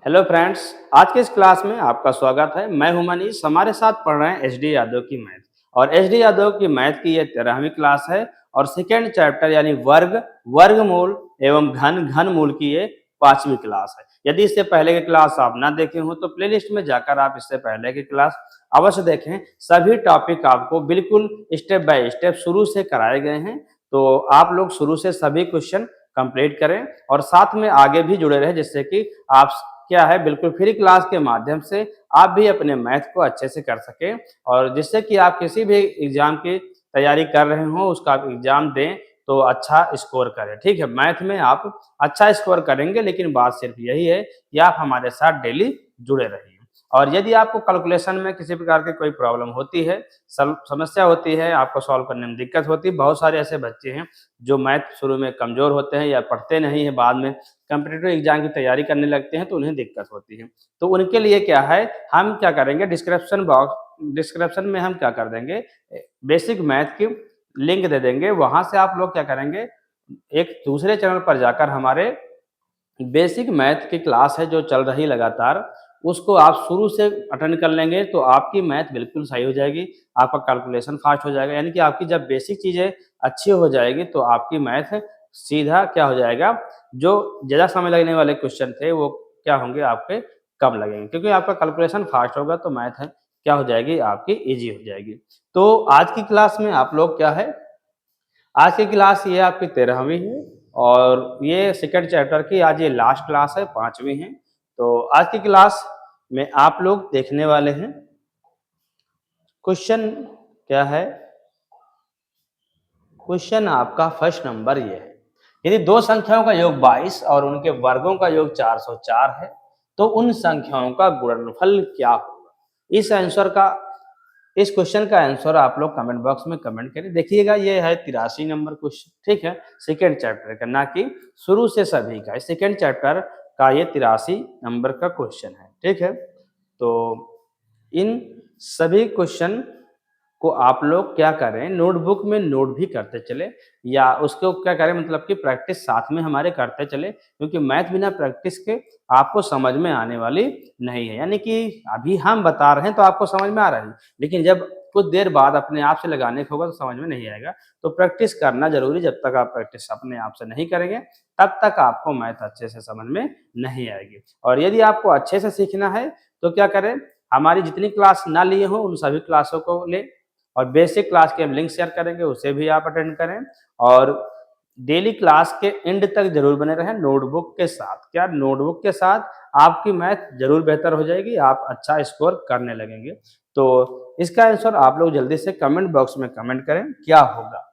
Hello friends, आज के इस क्लास में आपका स्वागत है। मैं हूं मनीष। हमारे साथ पढ़ रहे हैं एच डी यादव की मैथ और एच डी यादव की मैथ की ये 13वीं क्लास है और सेकेंड चैप्टर यानी वर्ग, वर्गमूल एवं घन, घनमूल की ये 5वीं क्लास है। यदि इससे पहले की क्लास आप ना देखे हो तो प्लेलिस्ट में जाकर आप इससे पहले की क्लास अवश्य देखें। सभी टॉपिक आपको बिल्कुल स्टेप बाय स्टेप शुरू से कराए गए हैं, तो आप लोग शुरू से सभी क्वेश्चन कंप्लीट करें और साथ में आगे भी जुड़े रहे, जिससे कि आप क्या है बिल्कुल फ्री क्लास के माध्यम से आप भी अपने मैथ को अच्छे से कर सकें और जिससे कि आप किसी भी एग्जाम की तैयारी कर रहे हो उसका आप एग्जाम दें तो अच्छा स्कोर करें। ठीक है, मैथ में आप अच्छा स्कोर करेंगे, लेकिन बात सिर्फ यही है कि आप हमारे साथ डेली जुड़े रहिए। और यदि आपको कैलकुलेशन में किसी प्रकार की कोई प्रॉब्लम होती है, समस्या होती है, आपको सॉल्व करने में दिक्कत होती है, बहुत सारे ऐसे बच्चे हैं जो मैथ शुरू में कमजोर होते हैं या पढ़ते नहीं है, बाद में कॉम्पिटिटिव एग्जाम की तैयारी करने लगते हैं तो उन्हें दिक्कत होती है। तो उनके लिए क्या है, हम क्या करेंगे, डिस्क्रिप्शन में हम क्या कर देंगे, बेसिक मैथ की लिंक दे देंगे। वहां से आप लोग क्या करेंगे, एक दूसरे चैनल पर जाकर हमारे बेसिक मैथ की क्लास है जो चल रही लगातार, उसको आप शुरू से अटेंड कर लेंगे तो आपकी मैथ बिल्कुल सही हो जाएगी, आपका कैलकुलेशन फास्ट हो जाएगा। यानी कि आपकी जब बेसिक चीज़ें अच्छी हो जाएगी तो आपकी मैथ सीधा क्या हो जाएगा, जो ज़्यादा समय लगने वाले क्वेश्चन थे वो क्या होंगे, आपके कम लगेंगे, क्योंकि आपका कैलकुलेशन फास्ट होगा तो मैथ है क्या हो जाएगी, आपकी ईजी हो जाएगी। तो आज की क्लास में आप लोग क्या है, आज की क्लास ये आपकी 13वीं है और ये सेकंड चैप्टर की आज ये लास्ट क्लास है, 5वीं है। तो आज की क्लास में आप लोग देखने वाले हैं क्वेश्चन क्या है, क्वेश्चन आपका फर्स्ट नंबर ये है। यदि दो संख्याओं का योग 22 और उनके वर्गों का योग 404 है तो उन संख्याओं का गुणनफल क्या होगा। इस क्वेश्चन का आंसर आप लोग कमेंट बॉक्स में कमेंट करें। देखिएगा, ये है 83 नंबर क्वेश्चन, ठीक है, सेकेंड चैप्टर का, ना कि शुरू से सभी का। सेकेंड चैप्टर का ये 83 नंबर का क्वेश्चन है, ठीक है। तो इन सभी क्वेश्चन को आप लोग क्या करें, नोटबुक में नोट भी करते चले या उसको क्या करें, मतलब कि प्रैक्टिस साथ में हमारे करते चले, क्योंकि मैथ बिना प्रैक्टिस के आपको समझ में आने वाली नहीं है। यानी कि अभी हम बता रहे हैं तो आपको समझ में आ रहा है, लेकिन जब कुछ देर बाद अपने आप से लगाने का होगा तो समझ में नहीं आएगा। तो प्रैक्टिस करना जरूरी, जब तक आप प्रैक्टिस अपने आप से नहीं करेंगे तब तक आपको मैथ अच्छे से समझ में नहीं आएगी। और यदि आपको अच्छे से सीखना है तो क्या करें, हमारी जितनी क्लास ना लिए हो उन सभी क्लासों को ले और बेसिक क्लास के हम लिंक शेयर करेंगे, उसे भी आप अटेंड करें और डेली क्लास के एंड तक जरूर बने रहें नोटबुक के साथ। क्या नोटबुक के साथ आपकी मैथ जरूर बेहतर हो जाएगी, आप अच्छा स्कोर करने लगेंगे। तो इसका आंसर आप लोग जल्दी से कमेंट बॉक्स में कमेंट करें क्या होगा।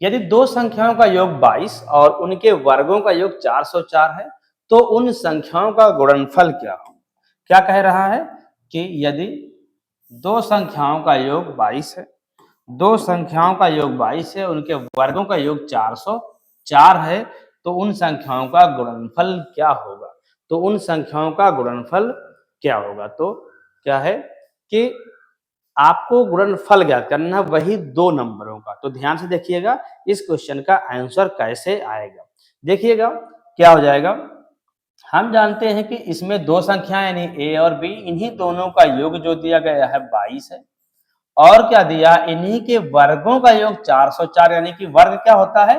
यदि दो संख्याओं का योग 22 और उनके वर्गों का योग 404 है तो उन संख्याओं का गुणनफल क्या हो। क्या कह रहा है कि यदि दो संख्याओं का योग 22 है, दो संख्याओं का योग 22 है, उनके वर्गों का योग 404 है तो उन संख्याओं का गुणनफल क्या होगा। तो उन संख्याओं का गुणनफल क्या होगा, तो क्या है कि आपको गुणनफल ज्ञात करना है वही दो नंबरों का। तो ध्यान से देखिएगा इस क्वेश्चन का आंसर कैसे आएगा। देखिएगा क्या हो जाएगा, हम जानते हैं कि इसमें दो संख्याएं यानी ए और बी, इन्हीं दोनों का योग जो दिया गया है 22 है और क्या दिया, इन्हीं के वर्गों का योग 404, यानी कि वर्ग क्या होता है,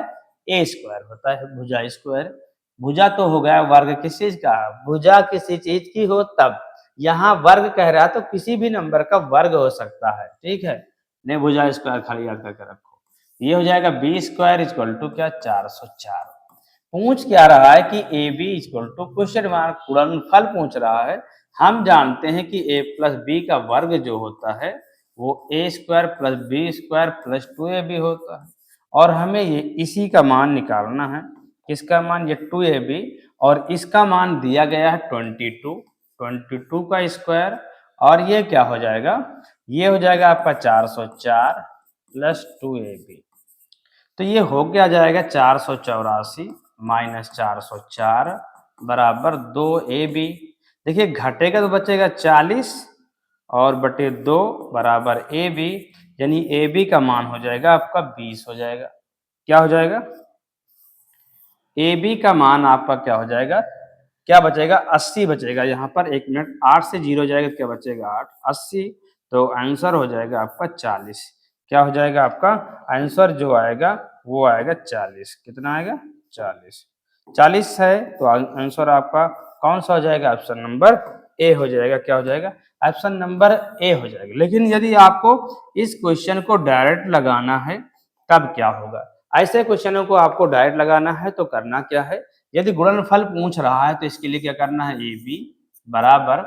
ए स्क्वायर होता है, भुजा स्क्वायर। भुजा तो हो गया वर्ग किस चीज का, भुजा किसी चीज की हो तब। यहाँ वर्ग कह रहा है तो किसी भी नंबर का वर्ग हो सकता है, ठीक है। नहीं, भुजा स्क्वायर खाली याद करके रखो। ये हो जाएगा बी स्क्वायर इक्वल टू क्या, 404। पूछ क्या रहा है कि A B equal to question mark, गुणनफल पूछ रहा है। हम जानते हैं कि ए प्लस बी का वर्ग जो होता है वो A square plus B square plus 2ab होता है और हमें ये इसी का मान निकालना है। किसका मान, ये 2ab, और इसका मान दिया गया है 22, 22 का स्क्वायर और ये क्या हो जाएगा, ये हो जाएगा आपका 404 प्लस 2ab। तो ये हो क्या जाएगा, 484 माइनस 404 बराबर 2ab। देखिए घटेगा तो बचेगा 40 और बटे 2 बराबर ab, यानी ab का मान हो जाएगा आपका 20 हो जाएगा। क्या हो जाएगा, ab का मान आपका क्या हो जाएगा, क्या बचेगा 80 बचेगा यहाँ पर। 1 मिनट, 8 से 0 जाएगा तो क्या बचेगा 8, 80, तो आंसर हो जाएगा आपका 40। क्या हो जाएगा आपका आंसर जो आएगा वो आएगा 40। कितना आएगा 40। 40 है तो आंसर आपका कौन सा हो जाएगा, ऑप्शन नंबर ए हो जाएगा। क्या हो जाएगा, ऑप्शन नंबर ए हो जाएगा। लेकिन यदि आपको इस क्वेश्चन को डायरेक्ट लगाना है तब क्या होगा। ऐसे क्वेश्चनों को आपको डायरेक्ट लगाना है तो करना क्या है, यदि गुणनफल पूछ रहा है तो इसके लिए क्या करना है, ए बी बराबर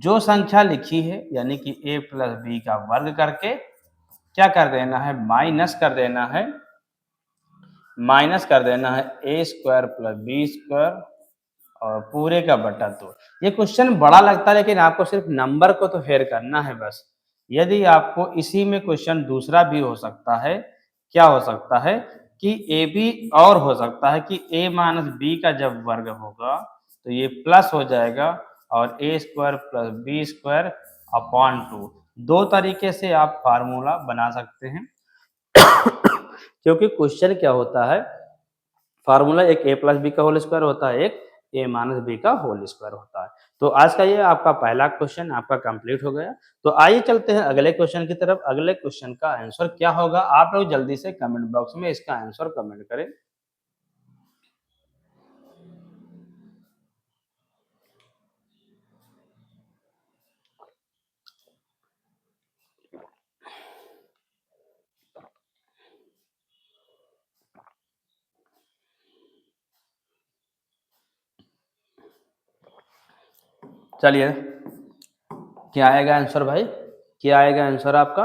जो संख्या लिखी है यानी कि a प्लस बी का वर्ग करके क्या कर देना है, माइनस कर देना है ए स्क्वायर प्लस बी स्क्वायर और पूरे का बटा 2। ये क्वेश्चन बड़ा लगता है लेकिन आपको सिर्फ नंबर को तो हेर करना है बस। यदि आपको इसी में क्वेश्चन दूसरा भी हो सकता है, क्या हो सकता है कि ए बी, और हो सकता है कि a माइनस बी का जब वर्ग होगा तो ये प्लस हो जाएगा और A square plus B square upon 2। दो तरीके से आप फार्मूला बना सकते हैं क्योंकि क्वेश्चन क्या होता है, फार्मूला एक ए प्लस बी का होल स्क्वायर होता है, एक ए माइनस बी का होल स्क्वायर होता है। तो आज का ये आपका पहला क्वेश्चन आपका कंप्लीट हो गया। तो आइए चलते हैं अगले क्वेश्चन की तरफ। अगले क्वेश्चन का आंसर क्या होगा, आप लोग जल्दी से कमेंट बॉक्स में इसका आंसर कमेंट करें। चलिए, क्या आएगा आंसर भाई, क्या आएगा आंसर आपका,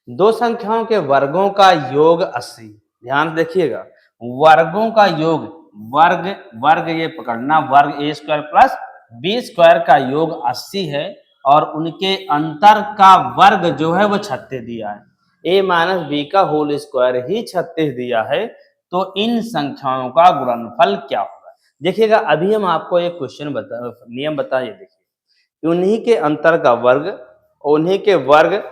दो संख्याओं के वर्गों का योग 80। ध्यान देखिएगा, वर्गों का योग, वर्ग वर्ग ये पकड़ना, वर्ग ए स्क्वायर प्लस बी स्क्वायर का योग 80 है और उनके अंतर का वर्ग जो है वो 36 दिया है। ए माइनस बी का होल स्क्वायर ही 36 दिया है। तो इन संख्याओं का गुणनफल क्या होगा। देखिएगा, अभी हम आपको एक क्वेश्चन नियम बताइए। देखिए, उन्हीं के अंतर का वर्ग, उन्हीं के वर्ग,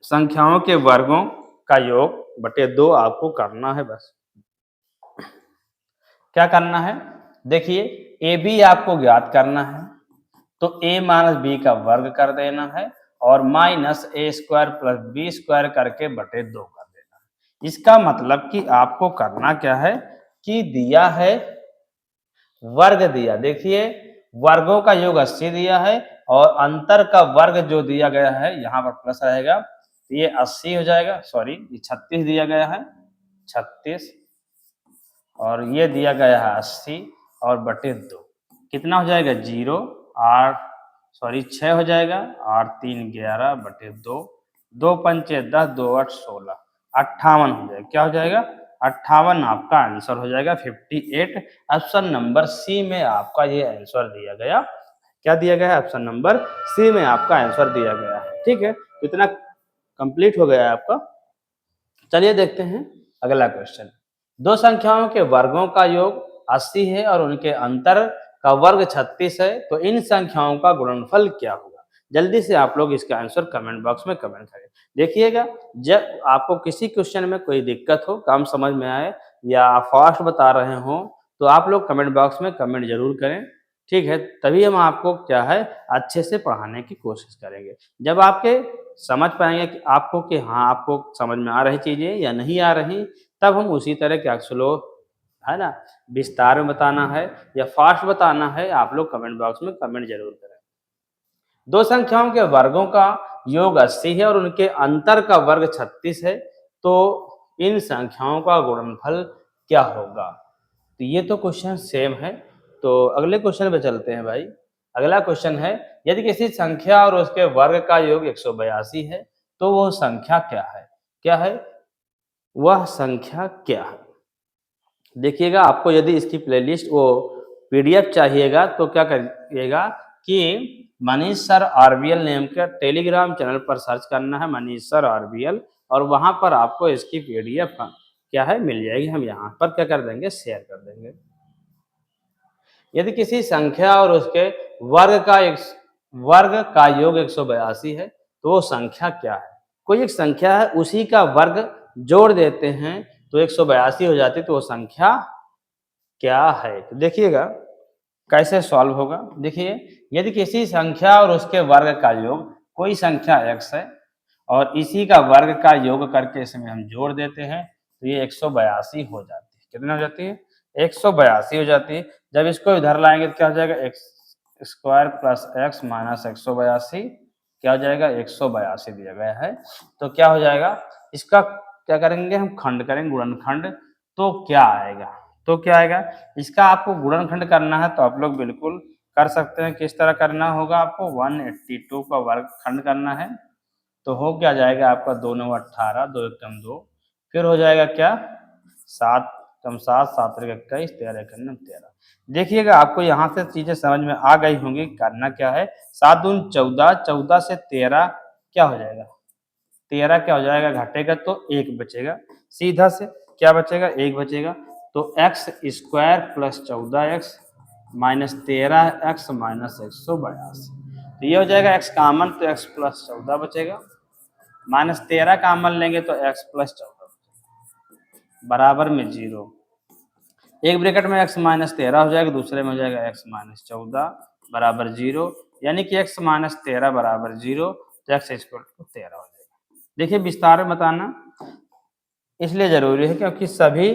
संख्याओं के वर्गों का योग बटे 2 आपको करना है बस। क्या करना है, देखिए ए बी आपको ज्ञात करना है तो a माइनस बी का वर्ग कर देना है और माइनस ए स्क्वायर प्लस बी स्क्वायर करके बटे 2 कर देना है। इसका मतलब कि आपको करना क्या है कि दिया है वर्ग दिया, देखिए वर्गों का योग 80 दिया है और अंतर का वर्ग जो दिया गया है यहाँ पर प्लस रहेगा तो ये 80 हो जाएगा, सॉरी ये 36 दिया गया है, 36 और ये दिया गया है 80 और बटे 2 कितना हो जाएगा 0, 8 सॉरी 6 हो जाएगा, 8 3 11 बटे 2, 2 पंचे 10, 2 8 16, 58 हो जाएगा। क्या हो जाएगा 58 आपका आंसर हो जाएगा 58। ऑप्शन नंबर सी में आपका ये आंसर दिया गया। क्या दिया गया है, ऑप्शन नंबर सी में आपका आंसर दिया गया है। ठीक है, इतना कंप्लीट हो गया है आपका। चलिए देखते हैं अगला क्वेश्चन। दो संख्याओं के वर्गों का योग 80 है और उनके अंतर का वर्ग 36 है, तो इन संख्याओं का गुणनफल क्या होगा। जल्दी से आप लोग इसका आंसर कमेंट बॉक्स में कमेंट करें। देखिएगा, जब आपको किसी क्वेश्चन में कोई दिक्कत हो, काम समझ में आए या फास्ट बता रहे हो तो आप लोग कमेंट बॉक्स में कमेंट जरूर करें। ठीक है, तभी हम आपको क्या है अच्छे से पढ़ाने की कोशिश करेंगे। जब आपके समझ पाएंगे कि आपको हाँ आपको समझ में आ रही चीजें या नहीं आ रही, तब हम उसी तरह के स्लो है ना विस्तार में बताना है या फास्ट बताना है, आप लोग कमेंट बॉक्स में कमेंट जरूर करें। दो संख्याओं के वर्गों का योग 80 है और उनके अंतर का वर्ग 36 है, तो इन संख्याओं का गुणनफल क्या होगा। तो ये तो क्वेश्चन सेम है। तो अगले क्वेश्चन पे चलते हैं भाई। अगला क्वेश्चन है, यदि किसी संख्या और उसके वर्ग का योग 182 है तो वो संख्या क्या है। क्या है वह संख्या क्या है। देखिएगा, आपको यदि इसकी प्लेलिस्ट वो पीडीएफ चाहिएगा तो क्या करिएगा कि मनीष सर आरबीएल नेम का टेलीग्राम चैनल पर सर्च करना है, मनीष सर आरबीएल, और वहां पर आपको इसकी पीडीएफ क्या है मिल जाएगी। हम यहाँ पर क्या कर देंगे, शेयर कर देंगे। यदि किसी संख्या और उसके वर्ग का योग 182 है तो वो संख्या क्या है। कोई एक संख्या है, उसी का वर्ग जोड़ देते हैं तो 182 हो जाती है, तो वो संख्या क्या है। तो देखिएगा, कैसे सॉल्व होगा? देखिए, यदि किसी संख्या और उसके वर्ग का योग कोई संख्या x है और इसी का वर्ग का योग करके इसमें हम जोड़ देते हैं तो ये 182 हो जाती है। कितना हो जाती है? 182 हो जाती है। जब इसको इधर लाएंगे तो क्या हो जाएगा? X square plus x minus 182 क्या हो जाएगा? 182 दिया गया है। तो क्या हो जाएगा? इसका क्या करेंगे हम? खंड करेंगे, गुणनखंड। तो क्या आएगा? तो क्या आएगा? इसका आपको गुणनखंड करना है तो आप लोग बिल्कुल कर सकते हैं। किस तरह करना होगा आपको? 182 का वर्ग खंड करना है। तो हो क्या जाएगा आपका? 2 9 18, 2 1 2, फिर हो जाएगा क्या? 7 कम 7, 7 3 21, 13 1 13। देखिएगा आपको यहाँ से चीजें समझ में आ गई होंगी। करना क्या है? 7 दूनी 14, 14 से 13 क्या हो जाएगा? 13 क्या हो जाएगा? घटेगा तो 1 बचेगा। सीधा से क्या बचेगा? 1 बचेगा। तो x square plus 14x minus 13x minus 182। तो ये हो जाएगा x कॉमन, तो x प्लस 14 बचेगा। माइनस 13 कॉमन लेंगे तो x प्लस 14 बराबर में 0। एक ब्रैकेट में x माइनस 13 हो जाएगा, दूसरे में हो जाएगा x माइनस 14 बराबर 0। यानी कि x माइनस 13 बराबर 0, तो x इक्वल टू 13 हो जाएगा। देखिए विस्तार में बताना इसलिए जरूरी है क्योंकि सभी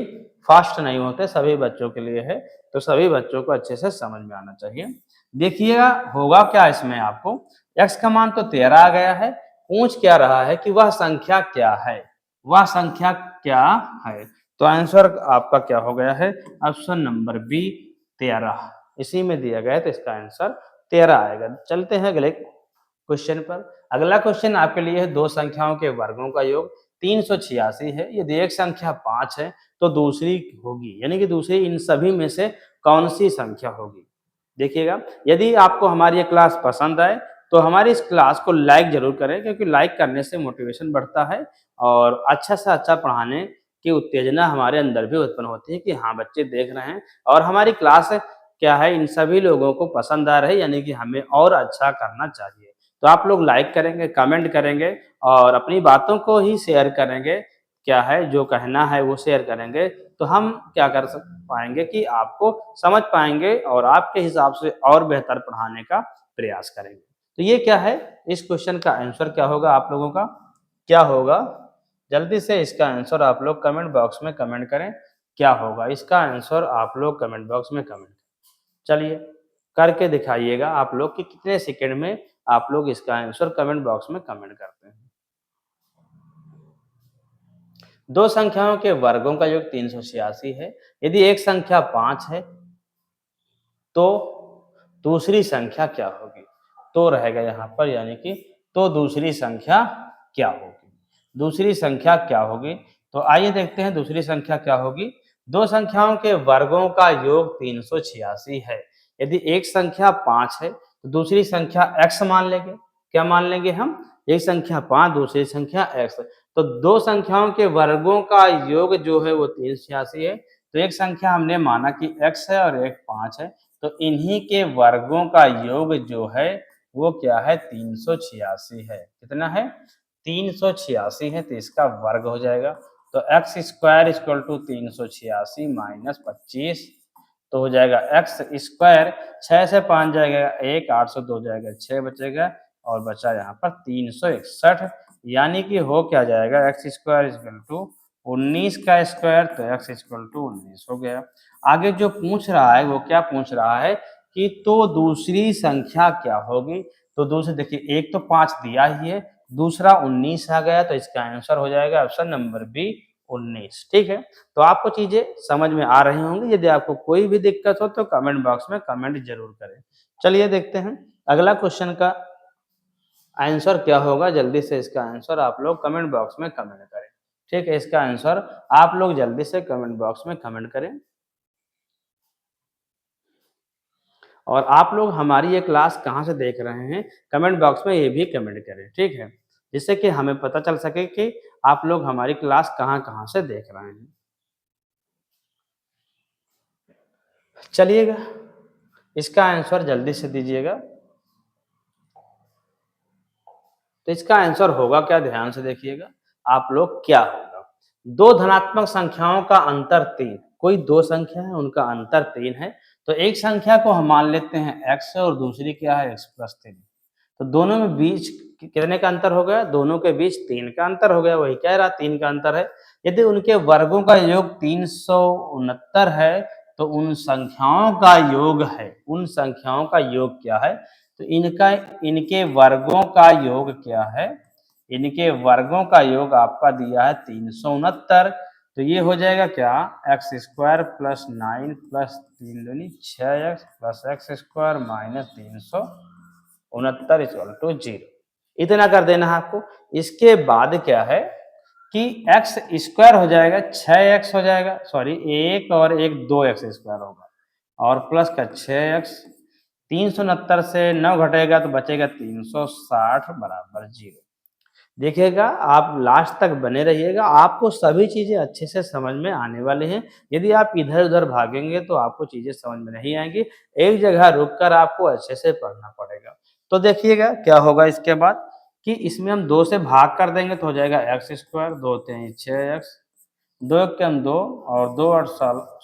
फास्ट नहीं होते, सभी बच्चों के लिए है, तो सभी बच्चों को अच्छे से समझ में आना चाहिए। देखिएगा होगा क्या इसमें आपको? x का मान तो 13 आ गया है, पूछ क्या रहा है कि वह संख्या क्या है? वह संख्या क्या है? तो आंसर आपका क्या हो गया है? ऑप्शन नंबर बी 13 इसी में दिया गया है, तो इसका आंसर 13 आएगा। चलते हैं अगले क्वेश्चन पर। अगला क्वेश्चन आपके लिए है दो संख्याओं के वर्गों का योग 386 है। यदि एक संख्या 5 है तो दूसरी होगी, यानी कि दूसरी इन सभी में से कौन सी संख्या होगी? देखिएगा, यदि आपको हमारी ये क्लास पसंद आए तो हमारी इस क्लास को लाइक जरूर करें, क्योंकि लाइक करने से मोटिवेशन बढ़ता है और अच्छा से अच्छा पढ़ाने की उत्तेजना हमारे अंदर भी उत्पन्न होती है कि हाँ बच्चे देख रहे हैं और हमारी क्लास क्या है इन सभी लोगों को पसंद आ रही है, यानी कि हमें और अच्छा करना चाहिए। तो आप लोग लाइक करेंगे, कमेंट करेंगे और अपनी बातों को ही शेयर करेंगे। क्या है जो कहना है वो शेयर करेंगे, तो हम क्या कर पाएंगे कि आपको समझ पाएंगे और आपके हिसाब से और बेहतर पढ़ाने का प्रयास करेंगे। तो ये क्या है? इस क्वेश्चन का आंसर क्या होगा आप लोगों का? क्या होगा? जल्दी से इसका आंसर आप लोग कमेंट बॉक्स में कमेंट करें। क्या होगा इसका आंसर? आप लोग कमेंट बॉक्स में कमेंट करें। चलिए करके दिखाइएगा आप लोग कि कितने सेकंड में आप लोग इसका आंसर कमेंट बॉक्स में कमेंट करते हैं। दो संख्याओं के वर्गों का योग 386 है। यदि एक संख्या 5 है तो दूसरी संख्या क्या होगी? तो रहेगा यहाँ पर, यानी कि तो दूसरी संख्या क्या होगी? दूसरी संख्या क्या होगी? तो आइए देखते हैं दूसरी संख्या क्या होगी। दो संख्याओं के वर्गों का योग 386 है। यदि एक संख्या 5 है तो दूसरी संख्या x मान लेंगे। क्या मान लेंगे हम? एक संख्या 5, दूसरी संख्या x। तो दो संख्याओं के वर्गों का योग जो है वो 386 है। तो एक संख्या हमने माना कि x है और एक 5 है, तो इन्हीं के वर्गों का योग जो है वो क्या है? 386 है। कितना है? 386 है, तो इसका वर्ग हो जाएगा। तो x square equal to 386 minus 25, तो हो जाएगा एक्स स्क्वायर। 6 से 5 जाएगा 1, 8 से 2 जाएगा 6 बचेगा और बचा यहाँ पर 361। यानी कि हो क्या जाएगा? एक्स स्क्वायर इक्वल टू 19 का स्क्वायर, तो एक्स इक्वल टू 19 हो गया। आगे जो पूछ रहा है वो क्या पूछ रहा है कि तो दूसरी संख्या क्या होगी? तो दूसरी देखिए, एक तो 5 दिया ही है, दूसरा 19 आ गया, तो इसका आंसर हो जाएगा ऑप्शन नंबर बी 19। ठीक है, तो आपको चीजें समझ में आ रही होंगी। यदि आपको कोई भी दिक्कत हो तो कमेंट बॉक्स में कमेंट जरूर करें। चलिए देखते हैं अगला क्वेश्चन का आंसर क्या होगा। जल्दी से इसका आंसर आप लोग कमेंट बॉक्स में कमेंट करें। ठीक है, इसका आंसर आप लोग जल्दी से कमेंट बॉक्स में कमेंट करें और आप लोग हमारी ये क्लास कहाँ से देख रहे हैं कमेंट बॉक्स में ये भी कमेंट करें। ठीक है, जिससे कि हमें पता चल सके कि आप लोग हमारी क्लास कहाँ कहाँ से देख रहे हैं। चलिएगा इसका आंसर जल्दी से दीजिएगा। तो इसका आंसर होगा क्या? ध्यान से देखिएगा आप लोग। क्या होगा? दो धनात्मक संख्याओं का अंतर 3। कोई दो संख्या है उनका अंतर 3 है, तो एक संख्या को हम मान लेते हैं x है और दूसरी क्या है x+3। तो दोनों में बीच कितने का अंतर हो गया? दोनों के बीच 3 का अंतर हो गया, वही कह रहा 3 का अंतर है। यदि उनके वर्गों का योग 369 है तो उन संख्याओं का योग है, उन संख्याओं का योग क्या है? तो इनके वर्गों का योग क्या है? इनके वर्गों का योग आपका दिया है 369। तो ये हो जाएगा क्या? एक्स स्क्वायर प्लस 9 प्लस 3 दूनी 6x plus x square minus 369 equal to 0। इतना कर देना है आपको। इसके बाद क्या है कि एक्स स्क्वायर हो जाएगा 6x हो जाएगा, सॉरी एक और एक 2x स्क्वायर होगा और प्लस का 6x 369 से 9 घटेगा तो बचेगा 360 बराबर 0। देखिएगा आप लास्ट तक बने रहिएगा, आपको सभी चीज़ें अच्छे से समझ में आने वाले हैं। यदि आप इधर-उधर भागेंगे तो आपको चीज़ें समझ में नहीं आएँगी। एक जगह रुककर आपको अच्छे से पढ़ना पड़ेगा। तो देखिएगा क्या होगा इसके बाद कि इसमें हम 2 से भाग कर देंगे तो हो जाएगा एक्स स्क्वायर, 2 तेईं 6x, 2 एक के हम 2 और 2 8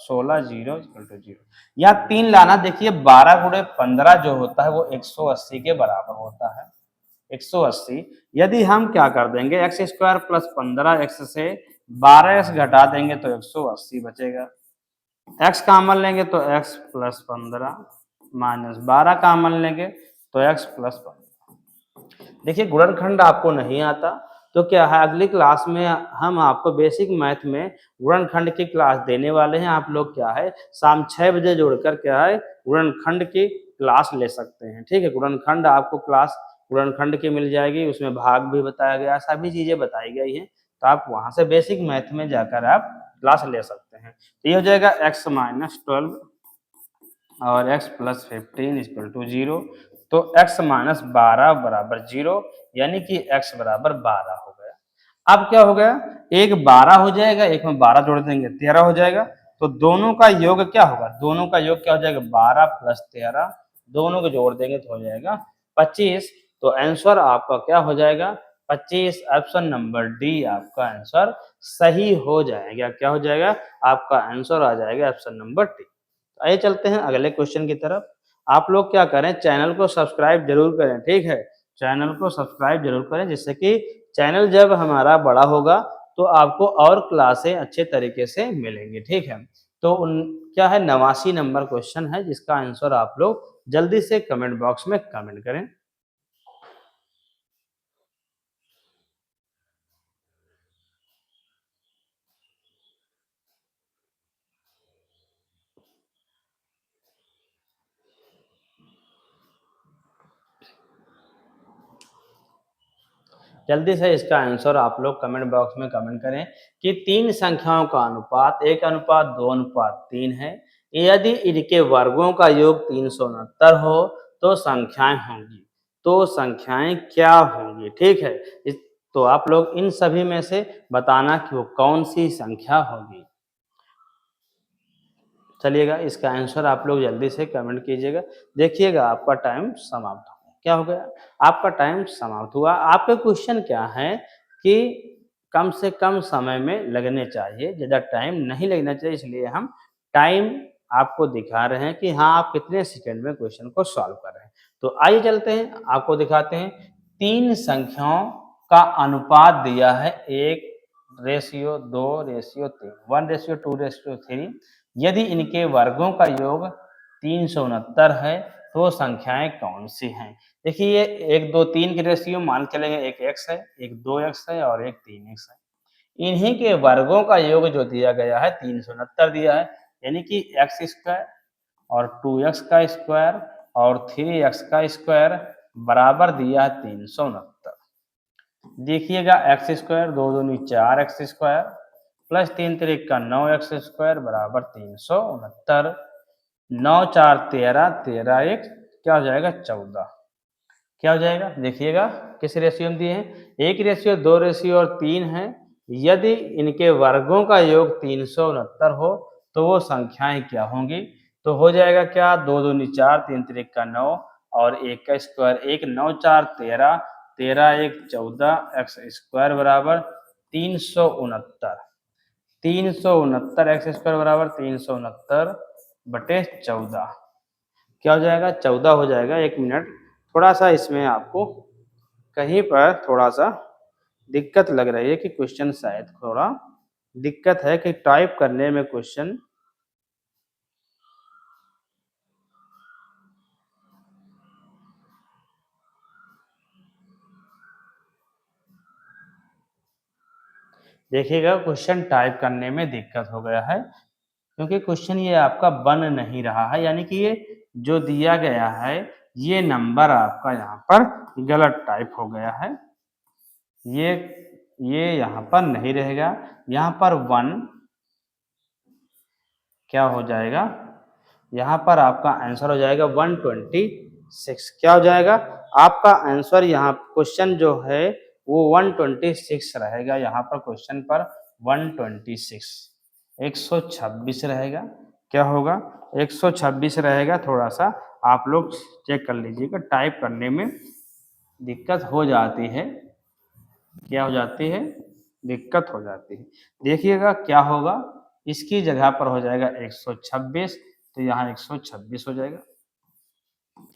16 0 इक्वल टू 0। यहाँ 3 लाना, देखिए 12 गुणे 15 जो होता है वो 180 के बराबर होता है। 180 यदि हम क्या कर देंगे एक्स स्क्वायर प्लस 15x से 12x घटा देंगे तो 180 बचेगा। x कॉमन लेंगे तो x प्लस 15 माइनस 12 कॉमन लेंगे तो x प्लस 15। देखिए गुणनखंड आपको नहीं आता तो क्या है, अगली क्लास में हम आपको बेसिक मैथ में गुणनखंड की क्लास देने वाले हैं। आप लोग क्या है शाम 6 बजे जोड़कर क्या है गुणनखंड की क्लास ले सकते हैं। ठीक है, गुणनखंड आपको क्लास गुणनखंड की मिल जाएगी, उसमें भाग भी बताया गया, सभी चीजें बताई गई हैं। तो आप वहां से बेसिक मैथ में जाकर आप क्लास ले सकते हैं। तो ये हो जाएगा x माइनस 12 और x प्लस 15 इक्वल टू 0। तो x माइनस 12 बराबर 0 यानी कि x बराबर 12 हो गया। अब क्या हो गया, एक 12 हो जाएगा, एक में 12 जोड़ देंगे 13 हो जाएगा। तो दोनों का योग क्या होगा? दोनों का योग क्या हो जाएगा? 12 प्लस 13, दोनों को जोड़ देंगे तो हो जाएगा 25। तो आंसर आपका क्या हो जाएगा? 25। ऑप्शन नंबर डी आपका आंसर सही हो जाएगा। क्या हो जाएगा? आपका आंसर आ जाएगा ऑप्शन नंबर डी। आइए चलते हैं अगले क्वेश्चन की तरफ। आप लोग क्या करें, चैनल को सब्सक्राइब जरूर करें। ठीक है, चैनल को सब्सक्राइब जरूर करें जिससे कि चैनल जब हमारा बड़ा होगा तो आपको और क्लासें अच्छे तरीके से मिलेंगी। ठीक है, तो क्या है 89 नंबर क्वेश्चन है जिसका आंसर आप लोग जल्दी से कमेंट बॉक्स में कमेंट करें। जल्दी से इसका आंसर आप लोग कमेंट बॉक्स में कमेंट करें कि 3 संख्याओं का अनुपात 1:2:3 है। यदि इनके वर्गों का योग 369 हो तो संख्याएं होंगी। तो संख्याएं क्या होंगी? ठीक है, तो आप लोग इन सभी में से बताना कि वो कौन सी संख्या होगी। चलिएगा इसका आंसर आप लोग जल्दी से कमेंट कीजिएगा। देखिएगा आपका टाइम समाप्त हो गया। क्या हो गया? आपका टाइम समाप्त हुआ। आपके क्वेश्चन क्या है कि कम से कम समय में लगने चाहिए, ज़्यादा टाइम नहीं लगना चाहिए, इसलिए हम टाइम आपको दिखा रहे हैं कि हाँ आप कितने सेकंड में क्वेश्चन को सॉल्व कर रहे हैं। तो आइए चलते हैं, आपको दिखाते हैं। 3 संख्याओं का अनुपात दिया है 1:2:3, 1:2:3। यदि इनके वर्गों का योग 369 है तो संख्याएं कौन सी हैं? देखिए 1 2 3 की रेशियो मान के चलेंगे, एक x है, एक 2x है और एक 3x है। इन्हीं के वर्गों का योग जो दिया गया है 369 दिया है, यानी कि एक्स स्क्वायर और 2x का स्क्वायर और 3x का स्क्वायर बराबर दिया है 369। देखिएगा एक्स स्क्वायर 2 दूनी 4x स्क्वायर प्लस 3 तिरिक का 9x स्क्वायर बराबर 369। 9 4 13, 13 1 क्या हो जाएगा? 14। क्या हो जाएगा? देखिएगा किस रेशियो में दिए हैं, 1 रेशियो 2 रेशियो और 3 है। यदि इनके वर्गों का योग 369 हो तो वो संख्याएं क्या होंगी? तो हो जाएगा क्या? 2 दूनी 4, 3 तिरिक का 9 और 1 का स्क्वायर 1, 9 4 13, 13 1 14 एक्स स्क्वायर बराबर 369। 369 एक्स स्क्वायर बराबर 369 बटे 14 क्या हो जाएगा, 14 हो जाएगा। 1 मिनट, थोड़ा सा इसमें आपको कहीं पर थोड़ा सा दिक्कत लग रही है कि क्वेश्चन शायद थोड़ा दिक्कत है कि टाइप करने में क्वेश्चन। देखिएगा क्वेश्चन टाइप करने में दिक्कत हो गया है क्योंकि क्वेश्चन ये आपका बन नहीं रहा है, यानी कि ये जो दिया गया है ये नंबर आपका यहाँ पर गलत टाइप हो गया है। ये ये यहाँ पर नहीं रहेगा, यहाँ पर 1 क्या हो जाएगा, यहाँ पर आपका आंसर हो जाएगा 126। क्या हो जाएगा आपका आंसर, यहाँ क्वेश्चन जो है वो 126 रहेगा। यहाँ पर क्वेश्चन पर 126 126 रहेगा। क्या होगा, 126 रहेगा। थोड़ा सा आप लोग चेक कर लीजिएगा, टाइप करने में दिक्कत हो जाती है। क्या हो जाती है, दिक्कत हो जाती है। देखिएगा क्या होगा, इसकी जगह पर हो जाएगा 126, तो यहाँ 126 हो जाएगा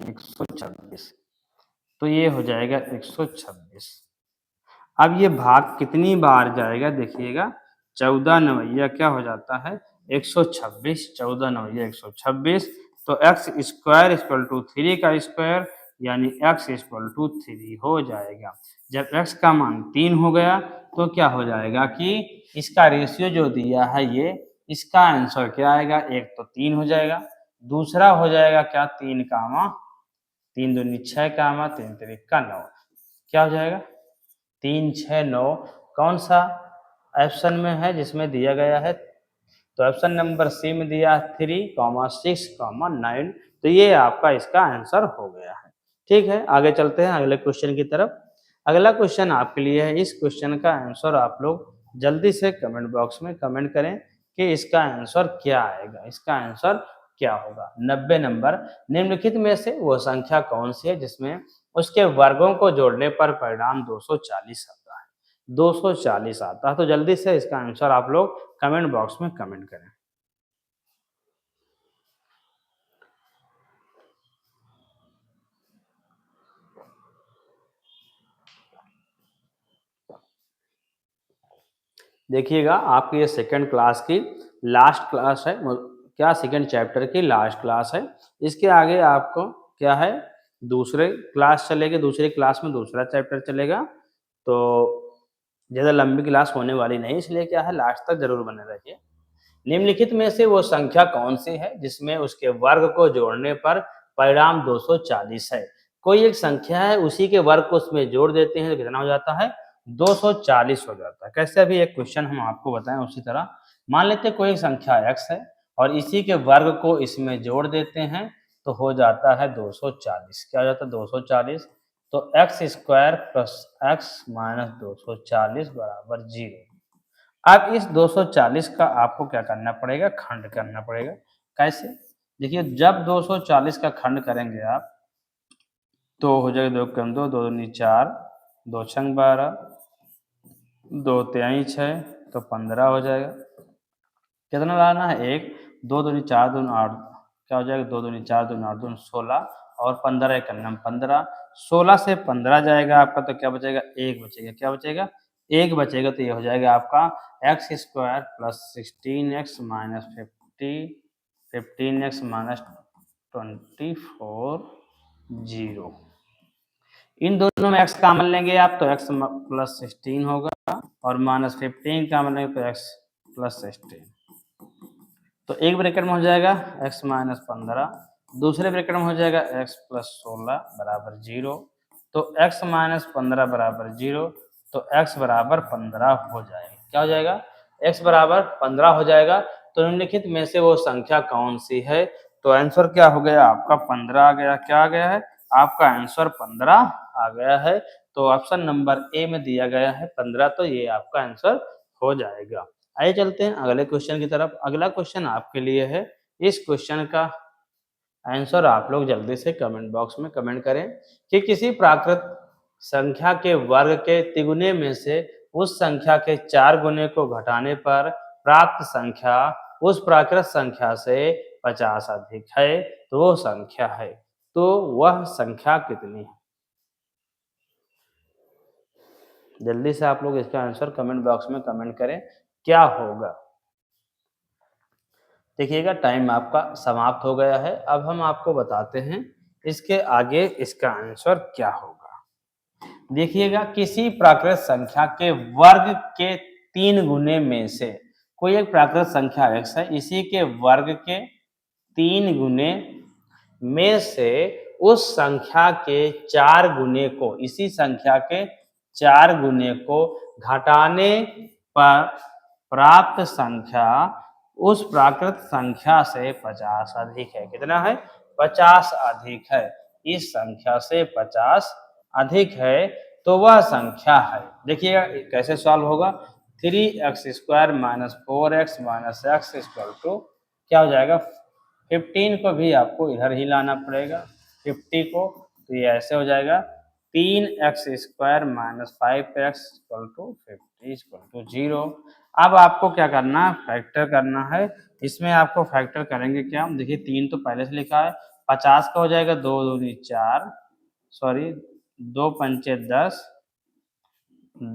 126, तो ये हो जाएगा 126। अब ये भाग कितनी बार जाएगा देखिएगा, 14 नवैया क्या हो जाता है 126, 14 नवैया 126, तो एक्स स्क्वायर इक्वल टू 3 का स्क्वायर यानी एक्स इक्वल टू 3 हो जाएगा। जब एक्स का मान 3 हो गया तो क्या हो जाएगा कि इसका रेशियो जो दिया है ये, इसका आंसर क्या आएगा, एक तो 3 हो जाएगा, दूसरा हो जाएगा क्या 3 कामा 3 दूनी 6 कामा 3 तिरिका 9। क्या हो जाएगा 3 6 9, कौन सा ऑप्शन में है जिसमें दिया गया है, तो ऑप्शन नंबर सी में दिया 3,6,9, तो ये आपका इसका आंसर हो गया है। ठीक है, आगे चलते हैं अगले क्वेश्चन की तरफ। अगला क्वेश्चन आपके लिए है, इस क्वेश्चन का आंसर आप लोग जल्दी से कमेंट बॉक्स में कमेंट करें कि इसका आंसर क्या आएगा, इसका आंसर क्या होगा। 90 नंबर, निम्नलिखित में से वो संख्या कौन सी है जिसमें उसके वर्गों को जोड़ने पर परिणाम 240 आता है, 240 आता है। तो जल्दी से इसका आंसर आप लोग कमेंट बॉक्स में कमेंट करें। देखिएगा आपकी ये सेकंड क्लास की लास्ट क्लास है, क्या सेकंड चैप्टर की लास्ट क्लास है। इसके आगे आपको क्या है, दूसरे क्लास चलेगी, दूसरी क्लास में दूसरा चैप्टर चलेगा। तो ज़्यादा लंबी क्लास होने वाली नहीं, इसलिए क्या है लास्ट तक जरूर बने रहिए। निम्नलिखित में से वो संख्या कौन सी है जिसमें उसके वर्ग को जोड़ने पर परिणाम 240 है। कोई एक संख्या है, उसी के वर्ग को उसमें जोड़ देते हैं तो कितना हो जाता है 240 हो जाता है। कैसे, अभी एक क्वेश्चन हम आपको बताएं उसी तरह। मान लेते हैं कोई एक संख्या x है और इसी के वर्ग को इसमें जोड़ देते हैं तो हो जाता है 240। क्या हो जाता है 240, तो x square plus x minus 240 बराबर 0। अब इस 240 का आपको क्या करना पड़ेगा, खंड करना पड़ेगा। कैसे, देखिए जब 240 का खंड करेंगे आप तो हो जाएगा 2 कम 2, 2 दूनी 4, 2 छंग 12, 2 तिहाई 6, तो 15 हो जाएगा। कितना लाना है, एक, 2 दूनी 4 दूनी 8, क्या हो जाएगा 2 दूनी 4 दूनी 8 दूनी 16 और 15 एक अन्नम 15, 16 से 15 जाएगा आपका तो क्या बचेगा, एक बचेगा। क्या बचेगा, एक बचेगा, तो ये हो जाएगा आपका x square plus 16x minus 50, 15x minus 24 0। इन दोनों में x कॉमन लेंगे आप तो x प्लस 16 होगा और माइनस 15 कॉमन लेंगे तो x प्लस 16, तो एक ब्रैकेट में हो जाएगा x माइनस 15, दूसरे ब्रैकेट में हो जाएगा x प्लस 16 बराबर 0, तो x माइनस 15 बराबर 0, तो x बराबर 15 हो जाएगा। क्या हो जाएगा, x बराबर 15 हो जाएगा। तो निम्नलिखित में से वो संख्या कौन सी है, तो आंसर क्या हो गया आपका 15 आ गया। क्या आ गया है आपका आंसर 15 आ गया है। तो ऑप्शन नंबर ए में दिया गया है 15, तो ये आपका आंसर हो जाएगा। आइए चलते हैं अगले क्वेश्चन की तरफ। अगला क्वेश्चन आपके लिए है, इस क्वेश्चन का आंसर आप लोग जल्दी से कमेंट बॉक्स में कमेंट करें कि किसी प्राकृत संख्या के वर्ग के तिगुने में से उस संख्या के 4 गुने को घटाने पर प्राप्त संख्या उस प्राकृत संख्या से 50 अधिक है तो वो संख्या है। तो वह संख्या कितनी है? जल्दी से आप लोग इसका आंसर कमेंट बॉक्स में कमेंट करें, क्या होगा? देखिएगा टाइम आपका समाप्त हो गया है। अब हम आपको बताते हैं इसके आगे इसका आंसर क्या होगा। देखिएगा किसी प्राकृत संख्या के वर्ग के 3 गुने में से कोई एक प्राकृत संख्या x है, इसी के वर्ग के 3 गुने में से उस संख्या के 4 गुने को, इसी संख्या के 4 गुने को घटाने पर प्राप्त संख्या उस प्राकृत संख्या से 50 अधिक है। कितना है? 50 अधिक है। इस संख्या से 50 अधिक है तो वह संख्या है। देखिएगा कैसे सॉल्व होगा। 3x² minus 4x minus x equal to क्या हो जाएगा? 15 को भी आपको इधर ही लाना पड़ेगा, 50 को, तो ये ऐसे हो जाएगा 3x² minus 5x equal to 50 equal to 0। अब आपको क्या करना है? फैक्टर करना है। इसमें आपको फैक्टर करेंगे क्या? देखिए 3 तो पहले से लिखा है, 50 का हो जाएगा 2 दूनी 4, सॉरी 2 पंचे 10,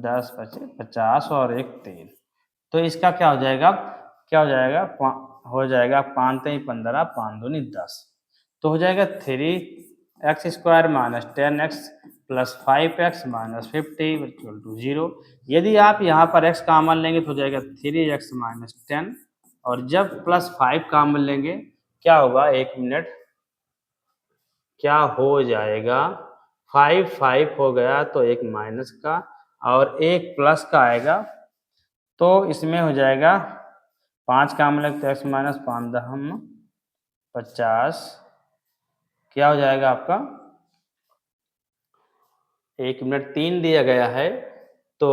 10 पचे 50 और 1 3। तो इसका क्या हो जाएगा? क्या हो जाएगा? हो जाएगा 5 3 15, 5 दूनी 10। तो हो जाएगा 3x² minus 10x plus 5x minus 50 equal to 0। यदि आप यहाँ पर x कॉमन लेंगे तो हो जाएगा 3x माइनस 10, और जब प्लस 5 कॉमन लेंगे क्या होगा? 1 मिनट, क्या हो जाएगा? 5 5 हो गया तो एक माइनस का और एक प्लस का आएगा, तो इसमें हो जाएगा 5 कॉमन लेंगे तो x माइनस 5 दहम 50, क्या हो जाएगा आपका? 1 मिनट 3 दिया गया है तो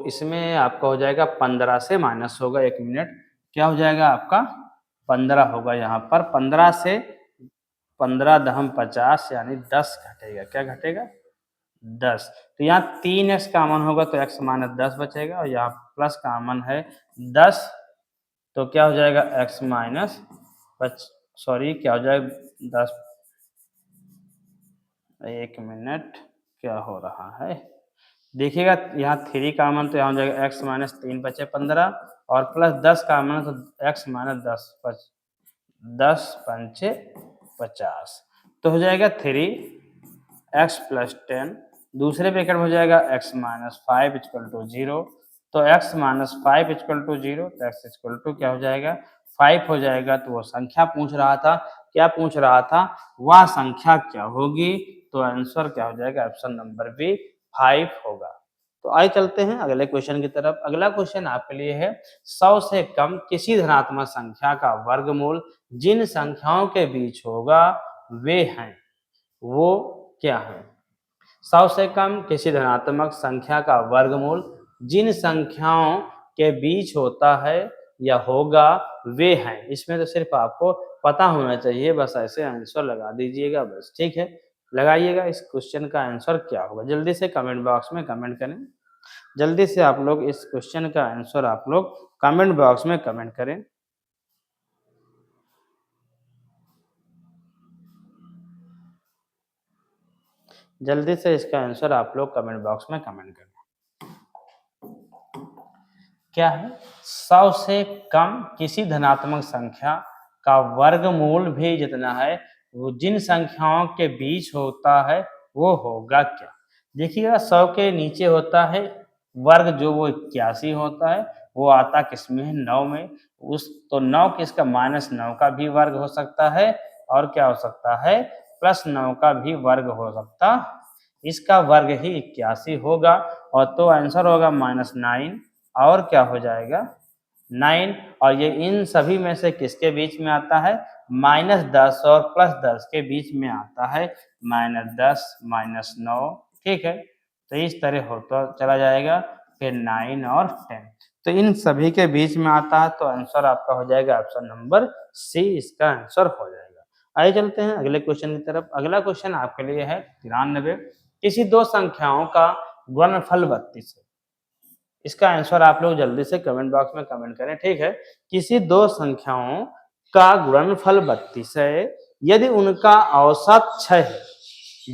इसमें आपका हो जाएगा 15 से माइनस होगा 1 मिनट, क्या हो जाएगा आपका? 15 होगा। यहाँ पर 15 से 15 दहम 50 यानी 10 घटेगा। क्या घटेगा? 10। तो यहाँ 3x कॉमन होगा तो x माइनस 10 बचेगा, और यहाँ प्लस कॉमन है 10, तो क्या हो जाएगा? x माइनस सॉरी क्या हो जाएगा? 10, 1 मिनट, क्या हो रहा है? देखिएगा यहाँ 3 कॉमन तो यहाँ हो जाएगा x माइनस 3 बचे 15, और प्लस 10 कॉमन तो x माइनस 10 पंचे 50, तो हो जाएगा 3x प्लस 10। दूसरे ब्रैकेट में हो जाएगा x माइनस 5 इक्वल टू 0। तो x माइनस 5 इक्वल टू 0, तो x इक्वल टू क्या हो जाएगा? 5 हो जाएगा। तो वो संख्या पूछ रहा था, क्या पूछ रहा था? वह संख्या क्या होगी? तो आंसर क्या हो जाएगा? ऑप्शन नंबर बी 5 होगा। तो आइए चलते हैं अगले क्वेश्चन की तरफ। अगला क्वेश्चन आपके लिए है 100 से कम किसी धनात्मक संख्या का वर्गमूल जिन संख्याओं के बीच होगा वे हैं, वो क्या है? 100 से कम किसी धनात्मक संख्या का वर्गमूल जिन संख्याओं के बीच होता है या होगा वे हैं। इसमें तो सिर्फ आपको पता होना चाहिए, बस ऐसे आंसर लगा दीजिएगा बस, ठीक है? लगाइएगा इस क्वेश्चन का आंसर क्या होगा। जल्दी से कमेंट बॉक्स में कमेंट करें। जल्दी से आप लोग इस क्वेश्चन का आंसर आप लोग कमेंट बॉक्स में कमेंट करें। जल्दी से इसका आंसर आप लोग कमेंट बॉक्स में कमेंट करें। क्या है? 100 से कम किसी धनात्मक संख्या का वर्गमूल भी जितना है वो जिन संख्याओं के बीच होता है वो होगा क्या? देखिएगा 100 के नीचे होता है वर्ग जो वो 81 होता है, वो आता किसमें है? 9 में। उस तो 9 किसका? माइनस 9 का भी वर्ग हो सकता है, और क्या हो सकता है? प्लस 9 का भी वर्ग हो सकता, इसका वर्ग ही 81 होगा, और तो आंसर होगा -9, और क्या हो जाएगा? 9। और ये इन सभी में से किसके बीच में आता है? -10 और +10 के बीच में आता है, -10 -9, ठीक है? तो इस तरह होता चला जाएगा, फिर 9 और 10, तो इन सभी के बीच में आता है, तो आंसर आपका हो जाएगा ऑप्शन नंबर सी, इसका आंसर हो जाएगा। आइए चलते हैं अगले क्वेश्चन की तरफ। अगला क्वेश्चन आपके लिए है 93। किसी दो संख्याओं का गुणनफल 32 है। इसका आंसर आप लोग जल्दी से कमेंट बॉक्स में कमेंट करें, ठीक है? किसी दो संख्याओं का गुणनफल 32 है यदि उनका औसत 6 है।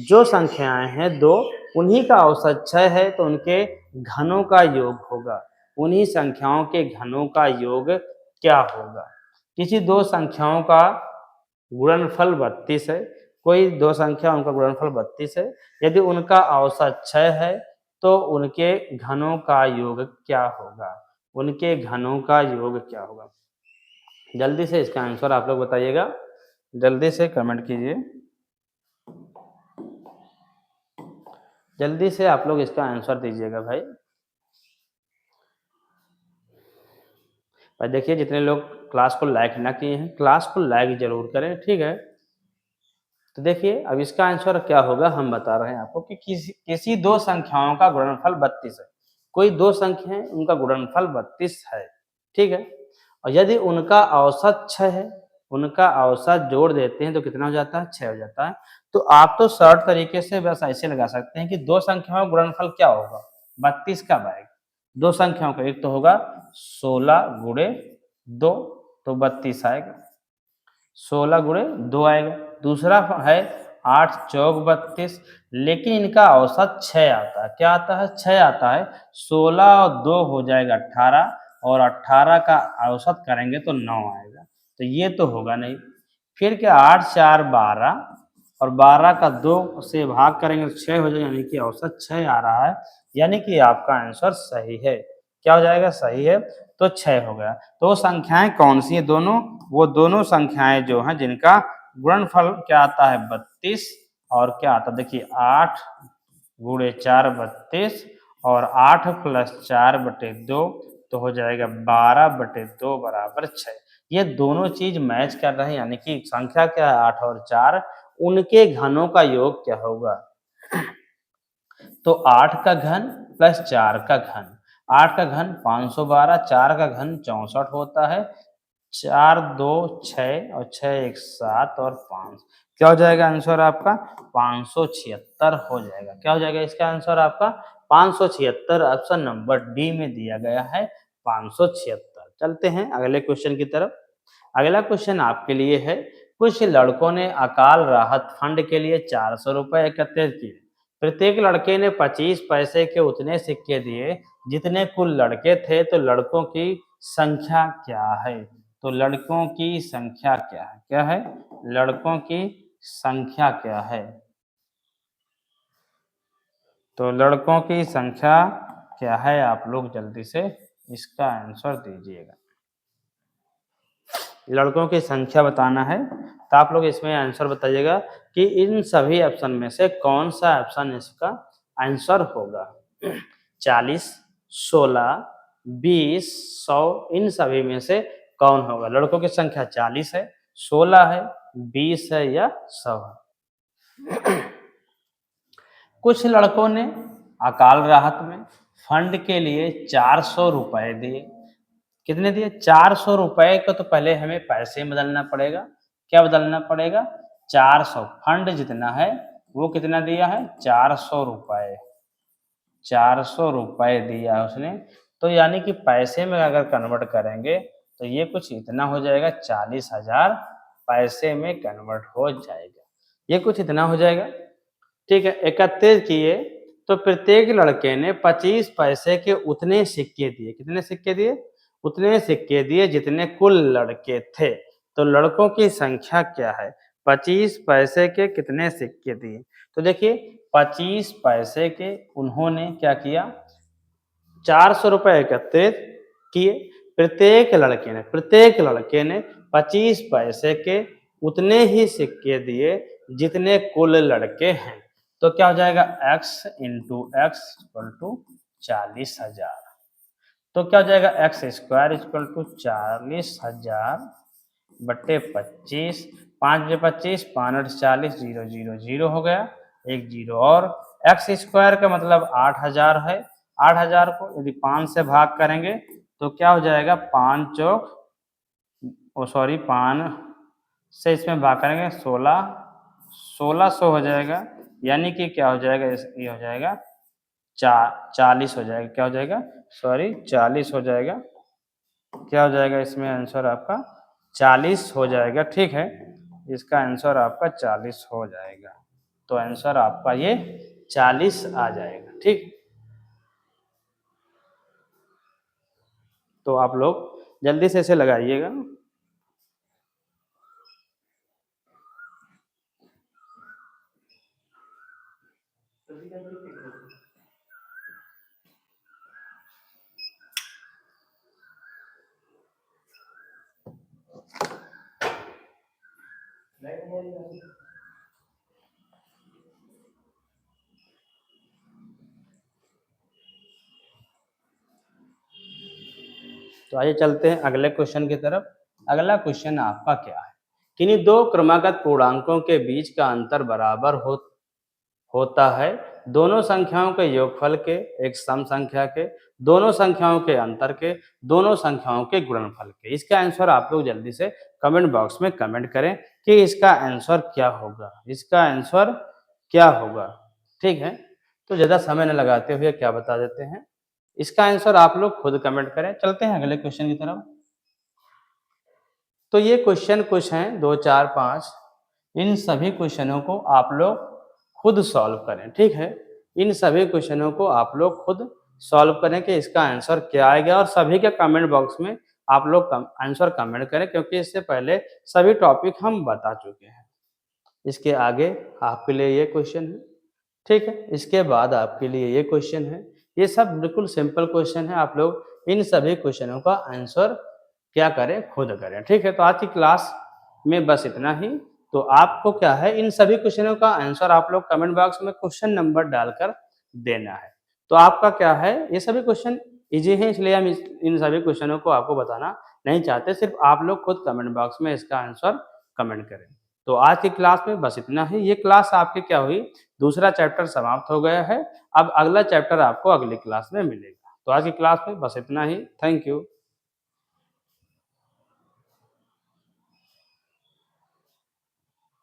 जो संख्याएं हैं दो, उन्हीं का औसत 6 है तो उनके घनों का योग होगा। उन्हीं संख्याओं के घनों का योग क्या होगा? किसी दो संख्याओं का गुणनफल 32 है। कोई दो संख्या उनका गुणनफल 32 है। यदि उनका औसत 6 है तो उनके घनों का योग क्या होगा? उनके घनों का योग क्या होगा? जल्दी से इसका आंसर आप लोग बताइएगा। जल्दी से कमेंट कीजिए। जल्दी से आप लोग इसका आंसर दीजिएगा भाई। भाई देखिए, जितने लोग क्लास को लाइक ना किए हैं, क्लास को लाइक जरूर करें, ठीक है। तो देखिए, अब इसका आंसर क्या होगा हम बता रहे हैं आपको कि किसी दो संख्याओं का गुणनफल 32 है। कोई दो संख्या है, उनका गुणनफल 32 है, ठीक है। और यदि उनका औसत 6 है, उनका औसत जोड़ देते हैं तो कितना हो जाता है? 6 हो जाता है। तो आप तो शॉर्ट तरीके से बस ऐसे लगा सकते हैं कि दो संख्याओं का गुणनफल क्या होगा? 32 का आएगा। दो संख्याओं का एक तो होगा 16 गुणे 2, तो 32 आएगा। 16 गुणे 2 आएगा। दूसरा है 8 चौक 32, लेकिन इनका औसत 6 आता है। क्या आता है? 6 आता है। 16 और 2 हो जाएगा 18, और 18 का औसत करेंगे तो 9 आएगा। तो ये तो होगा नहीं। फिर क्या, 8 4 12, और 12 का 2 से भाग करेंगे तो 6 हो जाएगा, यानी कि औसत 6 आ रहा है। यानी कि आपका आंसर सही है। क्या हो जाएगा? सही है। तो 6 हो गया। तो वो संख्याएं कौन सी है? दोनों, वो दोनों संख्याएं जो हैं जिनका गुणनफल क्या आता है? 32, और क्या आता है? देखिए, 8 गुणे 4 32, और 8 प्लस 4 बटे 2, तो हो जाएगा 12 बटे 2 बराबर 6। ये दोनों चीज मैच कर रहे हैं, यानी कि संख्या क्या है? 8 और 4, उनके घनों का योग क्या होगा? तो 8 का घन प्लस 4 का घन, 8 का घन 512, 4 का घन 64 होता है। 4 2 6, और 6 1 7, और 5, क्या हो जाएगा आंसर आपका? 576 हो जाएगा। क्या हो जाएगा इसका आंसर आपका? 576। ऑप्शन नंबर डी में दिया गया है 576। चलते हैं अगले क्वेश्चन की तरफ। अगला क्वेश्चन आपके लिए है, कुछ लड़कों ने अकाल राहत फंड के लिए 400 रुपए एकत्रित किए। प्रत्येक लड़के ने 25 पैसे के उतने सिक्के दिए जितने कुल लड़के थे, तो लड़कों की संख्या क्या है? तो लड़कों की संख्या क्या है? क्या है? लड़कों की संख्या क्या है? तो लड़कों की संख्या क्या है? आप लोग जल्दी से इसका आंसर दीजिएगा। लड़कों की संख्या बताना है, तो आप लोग इसमें आंसर बताइएगा कि इन सभी ऑप्शन में से कौन सा ऑप्शन इसका आंसर होगा। 40, 16, 20, 100, इन सभी में से कौन होगा? लड़कों की संख्या 40 है, 16 है, 20 है, या 100 है। कुछ लड़कों ने अकाल राहत में फंड के लिए 400 रुपए दिए। कितने दिए? 400 रुपए को तो पहले हमें पैसे में बदलना पड़ेगा। क्या बदलना पड़ेगा? 400, फंड जितना है वो कितना दिया है? 400 रुपए। 400 रुपए दिया उसने, तो यानी कि पैसे में अगर कन्वर्ट करेंगे तो ये कुछ इतना हो जाएगा, 40,000 पैसे में कन्वर्ट हो जाएगा। ये कुछ इतना हो जाएगा, ठीक है। एकत्रित किए तो प्रत्येक लड़के ने 25 पैसे के उतने सिक्के दिए। कितने सिक्के दिए? उतने सिक्के दिए जितने कुल लड़के थे। तो लड़कों की संख्या क्या है? 25 पैसे के कितने सिक्के दिए? तो देखिए, 25 पैसे के उन्होंने क्या किया? 400 रुपए एकत्रित किए। प्रत्येक लड़के ने 25 पैसे के उतने ही सिक्के दिए जितने कुल लड़के हैं। तो क्या हो जाएगा? x into x equal to 40,000। तो क्या हो जाएगा? एक्स स्क्वायर इक्वल टू 40,000 बट्टे 25। 5 बटे 25, 5 40, 0 0 0 हो गया, एक जीरो और। एक्स स्क्वायर का मतलब 8,000 है। 8,000 को यदि 5 से भाग करेंगे तो क्या हो जाएगा? 5 चौक, ओ सॉरी, 5 से इसमें भाग करेंगे 1600 हो जाएगा। यानी कि क्या हो जाएगा? ये हो जाएगा 40 हो जाएगा। क्या हो जाएगा? सॉरी, 40 हो जाएगा। क्या हो जाएगा इसमें आंसर आपका? 40 हो जाएगा, ठीक है। इसका आंसर आपका 40 हो जाएगा। तो आंसर आपका ये 40 आ जाएगा, ठीक। तो आप लोग जल्दी से इसे लगाइएगा। तो आइए चलते हैं अगले क्वेश्चन की तरफ। अगला क्वेश्चन आपका क्या है? किन्हीं दो क्रमागत पूर्णांकों के बीच का अंतर बराबर होता है दोनों संख्याओं के योगफल के, एक सम संख्या के, दोनों संख्याओं के अंतर के, दोनों संख्याओं के गुणनफल के। इसका आंसर आप लोग जल्दी से कमेंट बॉक्स में कमेंट करें कि इसका आंसर क्या होगा, इसका आंसर क्या होगा, ठीक है। तो ज़्यादा समय न लगाते हुए क्या बता देते हैं, इसका आंसर आप लोग खुद कमेंट करें। चलते हैं अगले क्वेश्चन की तरफ। तो ये क्वेश्चन कुछ हैं 2, 4, 5। इन सभी क्वेश्चनों को आप लोग खुद सॉल्व करें, ठीक है। इन सभी क्वेश्चनों को आप लोग खुद सॉल्व करें कि इसका आंसर क्या आएगा, और सभी के कमेंट बॉक्स में आप लोग आंसर कमेंट करें, क्योंकि इससे पहले सभी टॉपिक हम बता चुके हैं। इसके आगे आपके लिए ये क्वेश्चन है, ठीक है। इसके बाद आपके लिए ये क्वेश्चन है। ये सब बिल्कुल सिंपल क्वेश्चन है। आप लोग इन सभी क्वेश्चनों का आंसर क्या करें, खुद करें, ठीक है। तो आज की क्लास में बस इतना ही। तो आपको क्या है, इन सभी क्वेश्चनों का आंसर आप लोग कमेंट बॉक्स में क्वेश्चन नंबर डालकर देना है। तो आपका क्या है, ये सभी क्वेश्चन इजी हैं, इसलिए हम इन सभी क्वेश्चनों को आपको बताना नहीं चाहते। सिर्फ आप लोग खुद कमेंट बॉक्स में इसका आंसर कमेंट करें। तो आज की क्लास में बस इतना ही। ये क्लास आपकी क्या हुई, दूसरा चैप्टर समाप्त हो गया है। अब अगला चैप्टर आपको अगली क्लास में मिलेगा। तो आज की क्लास में बस इतना ही। Thank you.